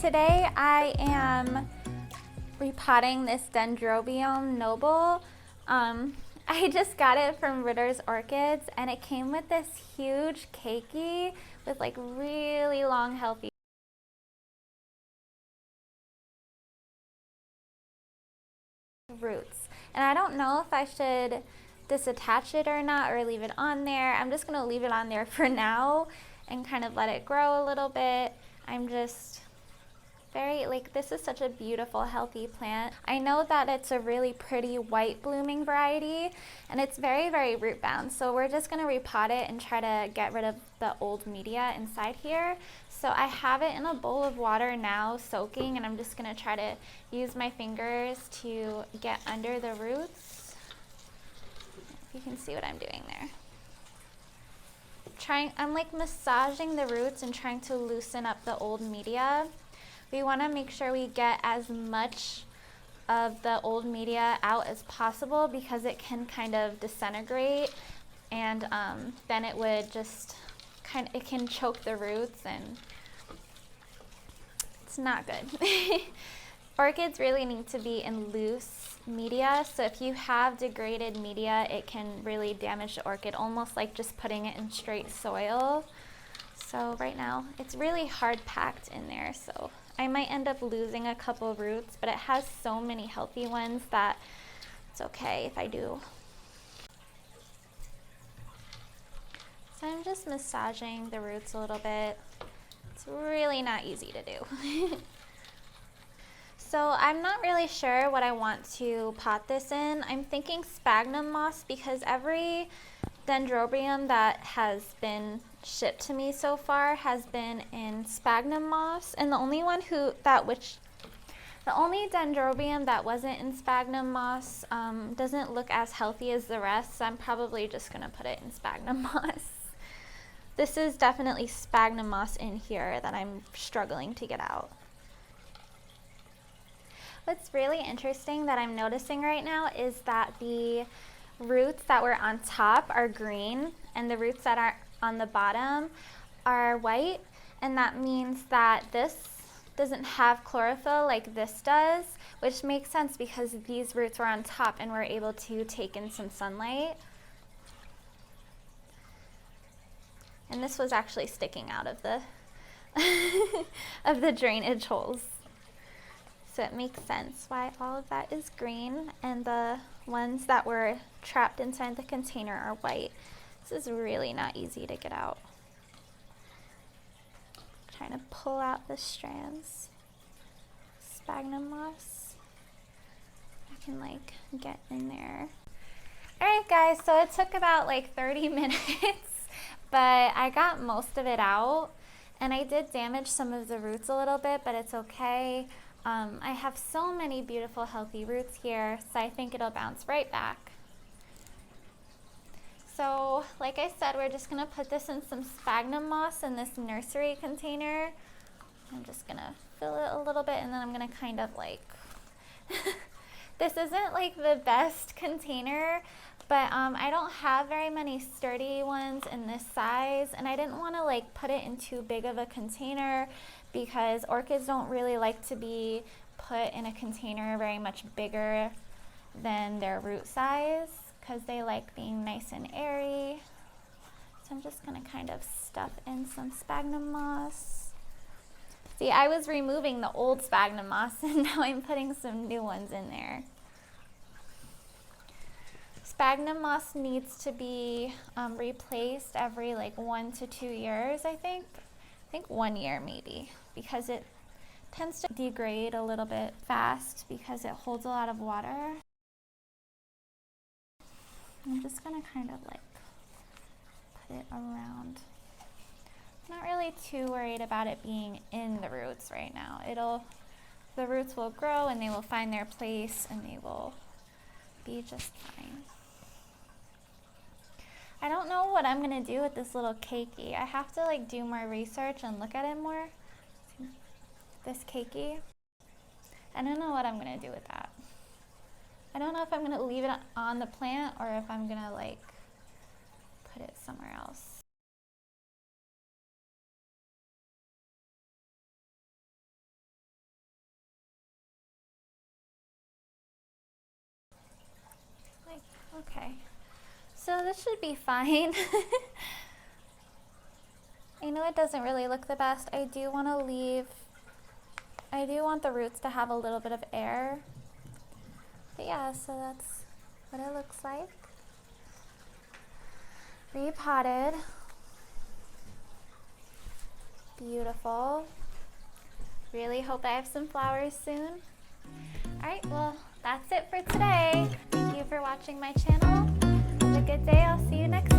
today I am repotting this Dendrobium noble. I just got it from Ritter's Orchids and it came with this huge keiki with like really long healthy roots. And I don't know if I should disattach it or not, or leave it on there. I'm just gonna leave it on there for now and kind of let it grow a little bit. I'm just this is such a beautiful, healthy plant. I know that it's a really pretty white blooming variety and it's very, very root bound. So we're just gonna repot it and try to get rid of the old media inside here. So I have it in a bowl of water now soaking, and I'm just gonna try to use my fingers to get under the roots. If you can see what I'm doing there. I'm like massaging the roots and trying to loosen up the old media. We want to make sure we get as much of the old media out as possible because it can kind of disintegrate, and then it would just it can choke the roots and it's not good. Orchids really need to be in loose media, so if you have degraded media, it can really damage the orchid, almost like just putting it in straight soil. So right now it's really hard packed in there, so I might end up losing a couple roots, but it has so many healthy ones that it's okay if I do. So I'm just massaging the roots a little bit. It's really not easy to do. So I'm not really sure what I want to pot this in. I'm thinking sphagnum moss because every Dendrobium that has been shipped to me so far has been in sphagnum moss, and the only Dendrobium that wasn't in sphagnum moss doesn't look as healthy as the rest, so I'm probably just gonna put it in sphagnum moss. This is definitely sphagnum moss in here that I'm struggling to get out. What's really interesting that I'm noticing right now is that the roots that were on top are green and the roots that are on the bottom are white, and that means that this doesn't have chlorophyll like this does, which makes sense because these roots were on top and were able to take in some sunlight. And this was actually sticking out of the of the drainage holes. So it makes sense why all of that is green and the ones that were trapped inside the container are white. This is really not easy to get out. Trying to pull out the strands. Sphagnum moss. I can like get in there. Alright guys, so it took about like 30 minutes, but I got most of it out. And I did damage some of the roots a little bit, but it's okay. I have so many beautiful healthy roots here, so I think it'll bounce right back. So like I said, we're just going to put this in some sphagnum moss in this nursery container. I'm just going to fill it a little bit, and then I'm going to kind of like this isn't like the best container, but I don't have very many sturdy ones in this size, and I didn't want to like put it in too big of a container because orchids don't really like to be put in a container very much bigger than their root size because they like being nice and airy. So I'm just going to kind of stuff in some sphagnum moss. See, I was removing the old sphagnum moss and now I'm putting some new ones in there. Sphagnum moss needs to be replaced every like 1 to 2 years, I think 1 year maybe, because it tends to degrade a little bit fast because it holds a lot of water. I'm just gonna kind of like put it around. I'm not really too worried about it being in the roots right now. The roots will grow and they will find their place and they will be just fine. I don't know what I'm gonna do with this little keiki. I have to like do more research and look at it more. This keiki. I don't know what I'm gonna do with that. I don't know if I'm gonna leave it on the plant or if I'm gonna like put it somewhere else. Okay, so this should be fine. I know it doesn't really look the best. I do want the roots to have a little bit of air. But yeah, so that's what it looks like. Repotted. Beautiful. Really hope I have some flowers soon. Alright, well, that's it for today. Thank you for watching my channel. Have a good day. I'll see you next time.